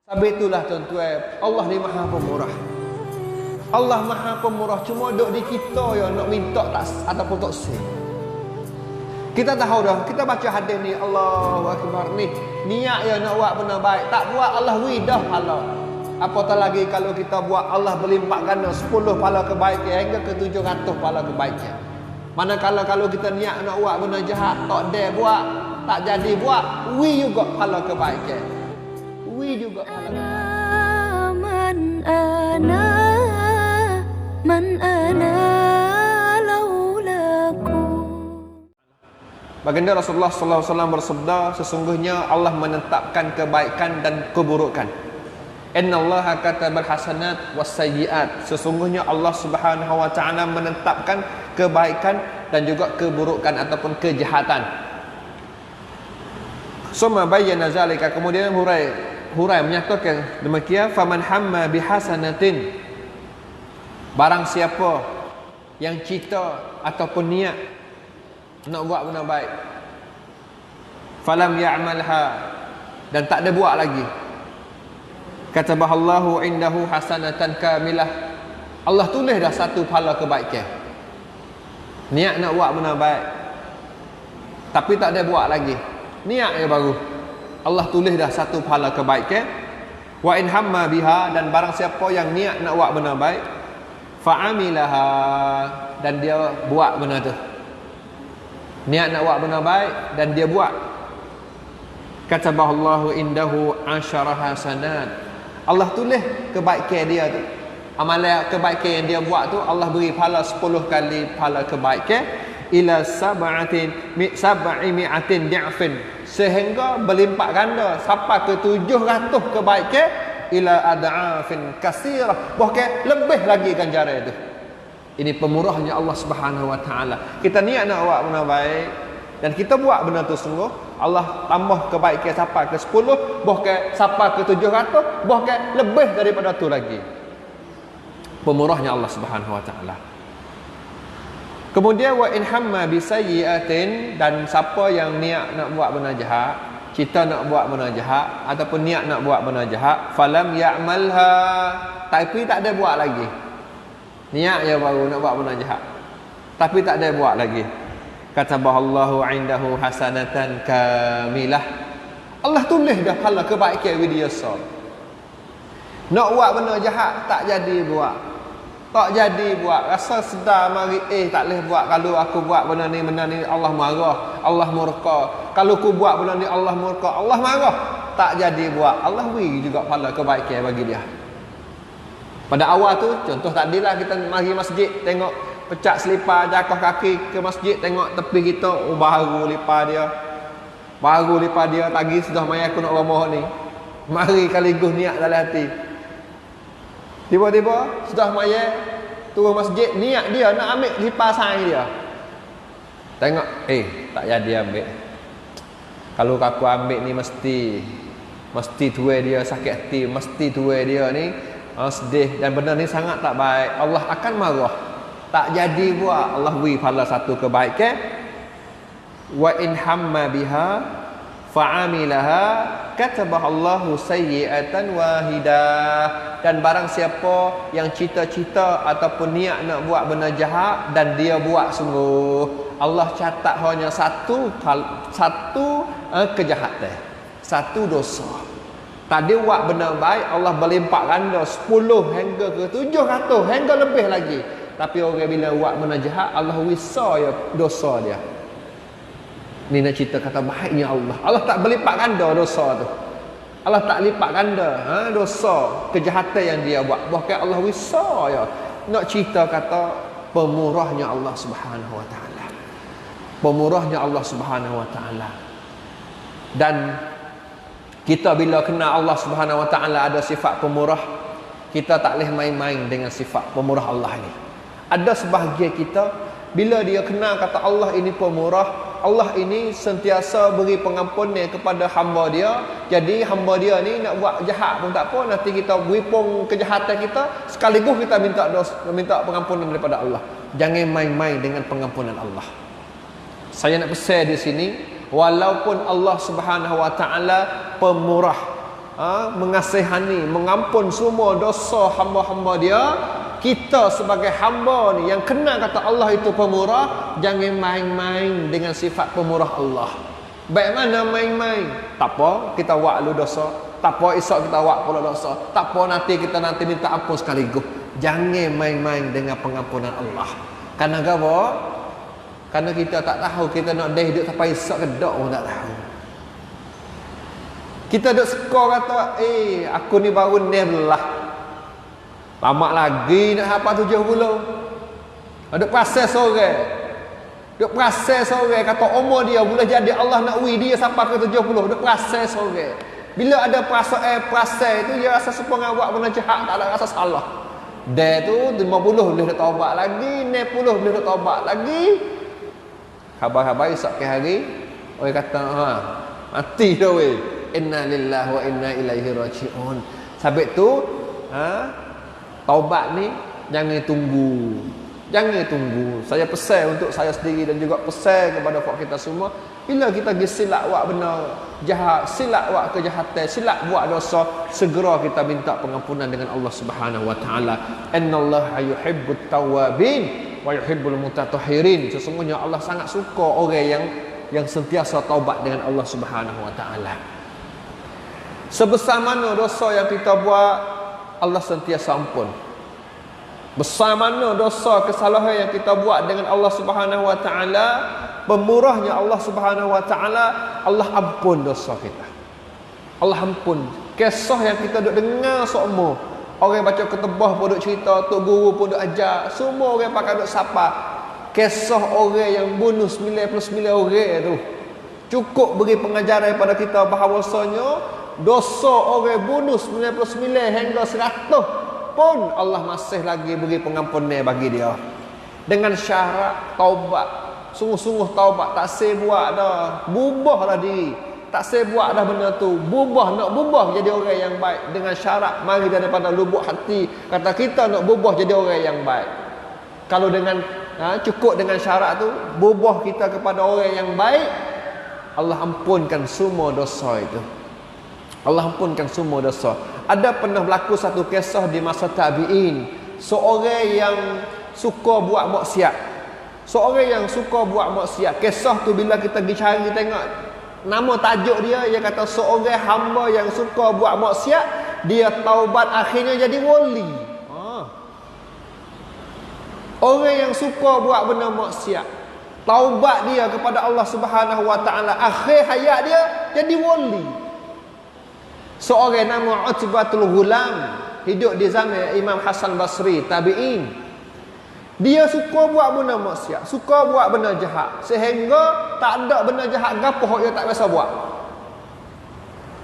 Sebab itulah tuan-tuan, Allah ni Maha Pemurah. Allah Maha Pemurah, cuma duk di kita yang nak minta tak ataupun tak sih. Kita tahu dah, kita baca hadis ni, Allahu Akbar ni, niat ya nak buat benda baik, tak buat Allah widah pahala. Apatah lagi kalau kita buat, Allah berlimpah ganda 10 pahala kebaikan hingga ke 700 pahala kebaikan. Manakala kalau kita niat nak buat benda jahat, tak ada buat, tak jadi buat, wi juga pahala kebaikan. Wi juga pahala kebaikan. Man ana laulaku. Baginda Rasulullah sallallahu alaihi wasallam bersabda, sesungguhnya Allah menetapkan kebaikan dan keburukan. Innallaha katabal hasanat was sayyiat. Sesungguhnya Allah Subhanahu wa taala menetapkan kebaikan dan juga keburukan ataupun kejahatan. Summa bayyana zalika, kemudian hurai menyatakan demikian, faman hamma bihasanatin, barang siapa yang cita ataupun niat nak buat benda baik, falam ya'malha, dan tak ada buat lagi, katabahallahu indahu hasanatan kamilah, Allah tulis dah satu pahala kebaikan. Niat nak buat benda baik tapi tak ada buat lagi, niat yang baru, Allah tulis dah satu pahala kebaikan. Wa in hamma biha, dan barang siapa yang niat nak buat benda baik, fa'amilaha, dan dia buat benda tu, niat nak buat benda baik dan dia buat, katabahallahu indahu asyara hasanat, Allah tulis kebaikan dia tu, amalan kebaikan yang dia buat tu, Allah beri pahala 10 kali pahala kebaikan, ila sab'i mi'atin di'fin, sehingga berlimpah ganda sampai ke 700 kebaikan, ila ad'afin kasirah, bahkan lebih lagi ganjaran itu. Ini pemurahnya Allah Subhanahu wa taala. Kita niat nak buat benda baik dan kita buat benda tu sungguh, Allah tambah kebaikan sampai ke 10, bahkan sampai ke 700, bahkan lebih daripada tu lagi. Pemurahnya Allah Subhanahu wa taala. Kemudian wa in hamma bi sayyi'atin, dan siapa yang niat nak buat benda jahat, kita nak buat benda jahat ataupun niat nak buat benda jahat, falam ya'malha, tapi tak ada buat lagi, niat je baru nak buat benda jahat tapi tak ada buat lagi, katabahallahu indahu hasanatan kamilah, Allah tulis dah pahala kebaikan widiasa. Nak buat benda jahat tak jadi buat, tak jadi buat, rasa sedar mari tak boleh buat, kalau aku buat benda ni Allah marah, Allah murka, kalau aku buat benda ni Allah murka, Allah marah, tak jadi buat, Allah beri juga pahala kebaikan bagi dia. Pada awal tu, contoh tadilah kita mari masjid, tengok pecak selipar jatuh kaki ke masjid, tengok tepi kita, baru lipar dia, tadi sudah maya aku nak rumah ni, mari kaligus niat dalam hati, tiba-tiba sudah maya turun masjid, niat dia nak ambil lipar saing dia, tengok tak jadi ambil, kalau aku ambil ni mesti tuai dia sakit hati, mesti tuai dia ni sedih, dan benda ni sangat tak baik, Allah akan marah, tak jadi buat, Allah beri pahala satu kebaikan. Wa in hamma biha fa'amilaha katabahallahu sayyi'atan wahidah, dan barang siapa yang cita-cita ataupun niat nak buat benda jahat dan dia buat sungguh, Allah catat hanya satu kejahatan, satu dosa. Tadi buat benda baik, Allah berlimpah ganda 10 hingga ke 700 hingga lebih lagi. Tapi orang bila buat benda jahat, Allah wisa ya dosa dia. Ni nak cerita kata baiknya Allah. Allah tak berlipat ganda dosa tu. Allah tak lipat ganda dosa kejahatan yang dia buat. Bahkan Allah wisa ya. Nak cerita kata pemurahnya Allah Subhanahu wa taala. Pemurahnya Allah Subhanahu wa taala. Dan kita bila kenal Allah Subhanahu wa taala ada sifat pemurah, kita tak boleh main-main dengan sifat pemurah Allah ni. Ada sebahagian kita bila dia kenal kata Allah ini pemurah, Allah ini sentiasa beri pengampunan kepada hamba dia. Jadi hamba dia ni nak buat jahat pun tak apa, nanti kita beripung kejahatan kita, sekaligus kita minta pengampunan daripada Allah. Jangan main-main dengan pengampunan Allah. Saya nak pesan di sini, walaupun Allah Subhanahu wa taala pemurah, mengasihani, mengampun semua dosa hamba-hamba dia. Kita sebagai hamba ni yang kenal kata Allah itu pemurah, jangan main-main dengan sifat pemurah Allah. Baik mana main-main? Tak apa, kita buat lu dosa. Tak apa, esok kita buat pula dosa. Tak apa, nanti minta ampun sekaligus. Jangan main-main dengan pengampunan Allah. Karena apa? Karena kita tak tahu kita nak hidup sampai esok ke tak pun tak tahu. Kita duk skor kata, aku ni baru ni belah. Lama lagi nak hafal 70. Duk proses orang. Duk proses orang kata umur dia boleh jadi Allah nak dia sampai ke 70. Duk proses orang. Bila ada proses tu dia rasa supaya buat benda jahat, tak ada rasa salah. Dia tu 50 boleh nak taubat lagi, 60 boleh nak taubat lagi. Khabar-khabar esok ke hari orang kata mati dah weh. Inna lillahi wa inna ilaihi raji'un. Sebab tu taubat ni jangan tunggu. Jangan tunggu. Saya pesan untuk saya sendiri dan juga pesan kepada kita semua, bila kita pergi silap buat benda jahat, silap buat kejahatan, silap buat dosa, segera kita minta pengampunan dengan Allah Subhanahu wa taala. Innallaha yuhibbut tawwabin wa yuhibbul mutatahhirin. Sesungguhnya Allah sangat suka orang yang sentiasa taubat dengan Allah Subhanahu wa taala. Sebesar mana dosa yang kita buat, Allah sentiasa ampun. Besar mana dosa kesalahan yang kita buat dengan Allah Subhanahu wa taala, pemurahnya Allah Subhanahu wa taala, Allah ampun dosa kita. Allah ampun. Kisah yang kita duk dengar semua, orang baca ketebah pun duk cerita, tok guru pun duk ajar, semua orang pakai duk sapa. Kisah orang yang bunuh 99 orang tu cukup beri pengajaran kepada kita bahawasanya dosa orang bunuh 99 hingga 100 pun Allah masih lagi beri pengampunan bagi dia. Dengan syarat taubat. Sungguh-sungguh taubat, tak saya buat dah. Bubahlah diri. Tak saya buat dah benda tu. Nak bubah jadi orang yang baik. Dengan syarat mari daripada lubuk hati. Kata kita nak bubah jadi orang yang baik. Kalau dengan cukup dengan syarat tu, bubah kita kepada orang yang baik, Allah ampunkan semua dosa itu. Allah ampunkan semua dosa. Ada pernah berlaku satu kisah di masa tabi'in. Seorang yang suka buat maksiat. Seorang yang suka buat maksiat. Kisah tu bila kita pergi cari tengok nama tajuk dia, dia kata seorang hamba yang suka buat maksiat, dia taubat akhirnya jadi wali. Orang yang suka buat benda maksiat, taubat dia kepada Allah Subhanahu wa taala, akhir hayat dia jadi wali. Seorang nama Utbatul Ghulam, hidup di zaman Imam Hasan Basri, tabi'in. Dia suka buat benda maksiat, suka buat benda jahat, sehingga tak ada benda jahat gapo dia tak biasa buat.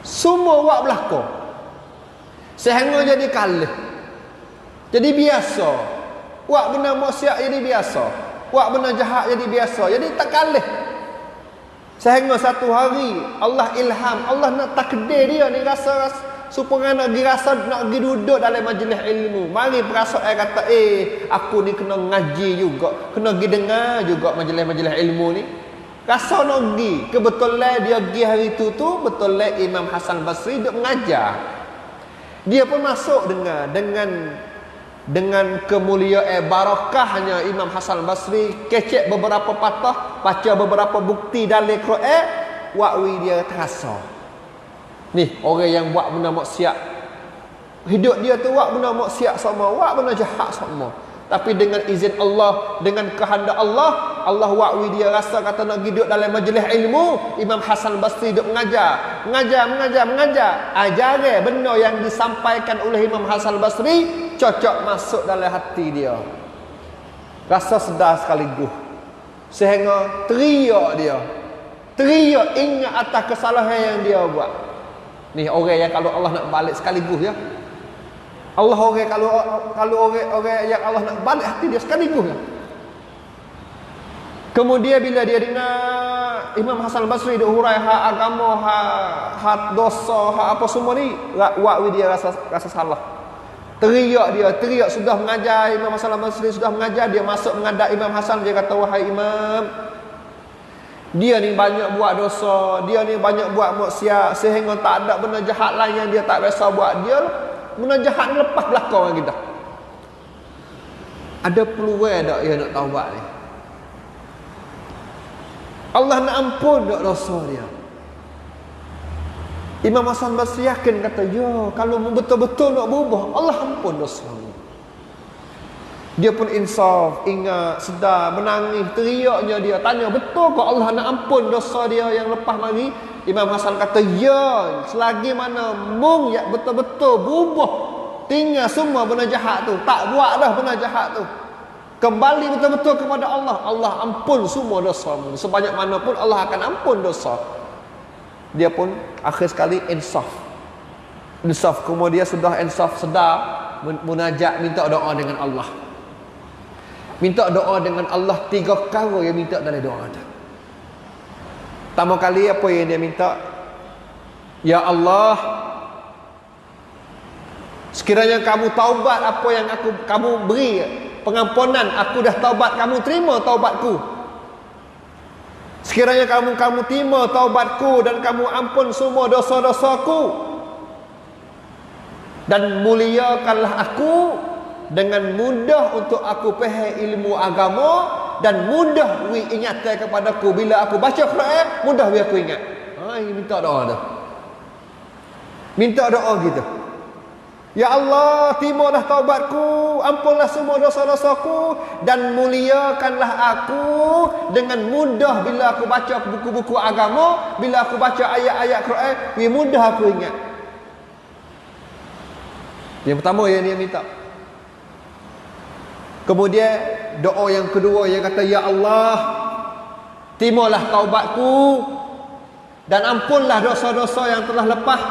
Semua buat belaka. Sehingga jadi kalah. Jadi biasa. Buat benda maksiat jadi biasa. Buat benda jahat jadi biasa. Jadi tak kalah. Sehingga satu hari Allah ilham, Allah nak takdir dia ni rasa supaya nak pergi duduk dalam majlis ilmu. Mari perasaan kata aku ni kena ngaji juga, kena pergi dengar juga majlis-majlis ilmu ni. Rasa nak pergi. Kebetulan dia pergi hari tu betulan Imam Hasan Basri duk mengajar. Dia pun masuk dengar dengan kemuliaan barakahnya Imam Hasan Basri, kecek beberapa patah, baca beberapa bukti dalam Quran, wakwi dia terasa. Ni orang yang buat benda maksiat, hidup dia tu buat benda maksiat sama, buat benda jahat sama. Tapi dengan izin Allah, dengan kehendak Allah, Allah wakwi dia rasa kata nak hidup dalam majlis ilmu. Imam Hasan Basri duk mengajar. Ajaran benda yang disampaikan oleh Imam Hasan Basri cocok masuk dalam hati dia. Rasa sedar sekaligus. Sehingga teriak dia. Teriak ingat atas kesalahan yang dia buat. Ni orang yang kalau Allah nak balik sekaligus ya. Allah orang kalau orang yang Allah nak balik hati dia sekaligus ya. Kemudian bila dia dengar Imam Hasan Basri duk hurai hak agama, hak dosa, hak apa semua ni, wakwi dia rasa salah. Teriak sudah mengajar Imam Hasan Basri, sudah mengajar, dia masuk menghadap Imam Hasan, dia kata, wahai Imam, Dia ni banyak buat dosa, dia ni banyak buat maksiat sehingga tak ada benda jahat lain yang dia tak biasa buat. Dia benda jahat ni lepas belakang kita. Ada peluang tak dia nak taubat ni? Allah nak ampun tak dosa dia? Imam Hasan Basri yakin kata, ya, kalau betul-betul nak berubah, Allah ampun dosa. Dia pun insaf, ingat, sedar, menangis, teriaknya dia. Tanya, betul ke Allah nak ampun dosa dia yang lepas mari? Imam Hasan kata, ya, selagi mana mung ya betul-betul berubah, tinggal semua benda jahat tu, tak buat dah benda jahat tu, kembali betul-betul kepada Allah, Allah ampun semua dosamu. Sebanyak mana pun Allah akan ampun dosa. Dia pun akhir sekali insaf. Kemudian sudah insaf, sedar, munajat, minta doa dengan Allah. Minta doa dengan Allah 3 perkara yang minta dalam doa tu. Pertama kali apa yang dia minta? Ya Allah, sekiranya kamu taubat apa yang kamu beri pengampunan, aku dah taubat, kamu terima taubatku. Sekiranya kamu terima taubatku dan kamu ampun semua dosa-dosaku, dan muliakanlah aku dengan mudah untuk aku faham ilmu agama, dan mudah wi ingatan kepadaku bila aku baca Quran, mudah wi aku ingat. Ini minta doa dah. Minta doa gitu. Ya Allah, terimalah taubatku, ampunlah semua dosa-dosaku, dan muliakanlah aku dengan mudah bila aku baca buku-buku agama, bila aku baca ayat-ayat Quran, wi mudah aku ingat. Yang pertama yang dia minta. Kemudian doa yang kedua, dia kata, ya Allah, terimalah taubatku dan ampunlah dosa-dosa yang telah lepas,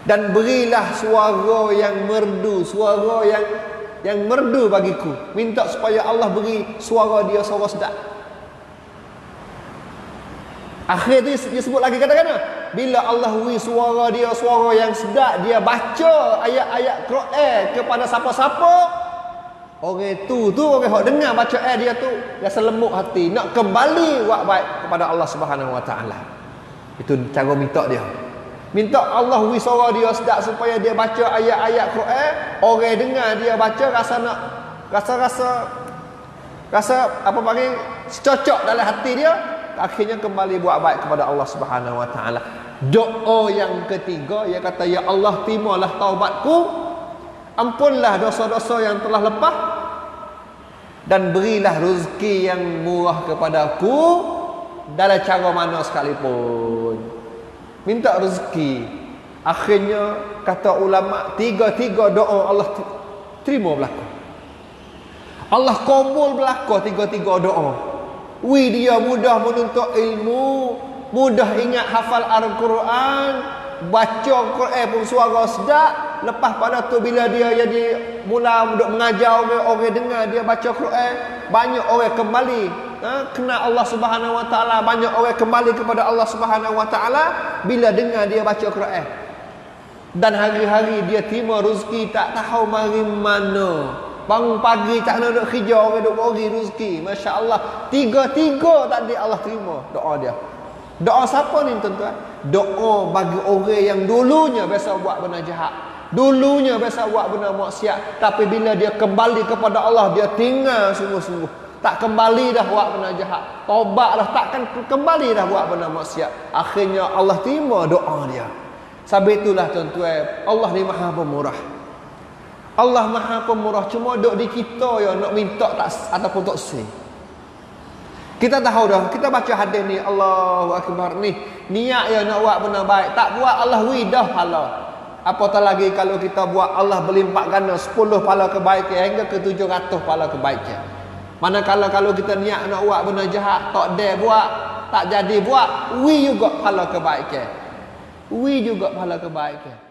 dan berilah suara yang merdu, suara yang merdu bagiku. Minta supaya Allah beri suara dia, suara sedap. Akhir tu dia sebut lagi kata-kata, bila Allah beri suara dia, suara yang sedap, dia baca ayat-ayat Quran kepada siapa-siapa, orang tu orang yang dengar bacaan dia tu, dia selemuk hati nak kembali buat baik kepada Allah Subhanahu Wa Taala. Itu cara minta dia. Minta Allah beri suara dia sedap supaya dia baca ayat-ayat Quran, orang dengar dia baca rasa apa panggil cocok dalam hati dia, akhirnya kembali buat baik kepada Allah Subhanahu Wa Taala. Doa yang ketiga, dia kata, ya Allah, terimalah taubatku, ampunlah dosa-dosa yang telah lepas, dan berilah rezeki yang murah kepadaku dalam cara mana sekalipun. Minta rezeki. Akhirnya kata ulama, tiga-tiga doa Allah terima berlaku. Allah kabul berlaku tiga-tiga doa. Dia mudah menuntut ilmu, mudah ingat hafal Al-Quran, baca Quran pun suara sedap. Lepas pada tu bila dia jadi mula duk mengajar orang dengar dia baca Quran, banyak orang kembali kena Allah Subhanahu Wa Taala, banyak orang kembali kepada Allah Subhanahu Wa Taala bila dengar dia baca Quran. Dan hari-hari dia terima rezeki tak tahu mari mana. Bangun pagi tak nak duk kerja, orang duk bagi rezeki. Masya-Allah, tiga-tiga tadi Allah terima doa dia. Doa siapa ni tuan-tuan? Doa bagi orang yang dulunya biasa buat benda jahat, dulunya biasa buat benda maksiat, tapi bila dia kembali kepada Allah, dia tinggal sungguh-sungguh, tak kembali dah buat benda jahat, taubat dah, takkan kembali dah buat benda maksiat. Akhirnya Allah terima doa dia. Sebab itulah tuan-tuan, Allah ni Maha Pemurah. Allah Maha Pemurah, cuma duk di kita yang nak minta tak ataupun tak sih. Kita tahu dah, kita baca hadis ni, Allahu Akbar ni, niat yang nak buat benda baik, tak buat Allah widah pahala. Apatah lagi kalau kita buat, Allah berlimpah ganda 10 pahala kebaikan hingga ke 700 pahala kebaikan. Manakala kalau kita niat nak buat benda jahat, tak ada buat, tak jadi buat, juga pahala kebaikan. Juga pahala kebaikan.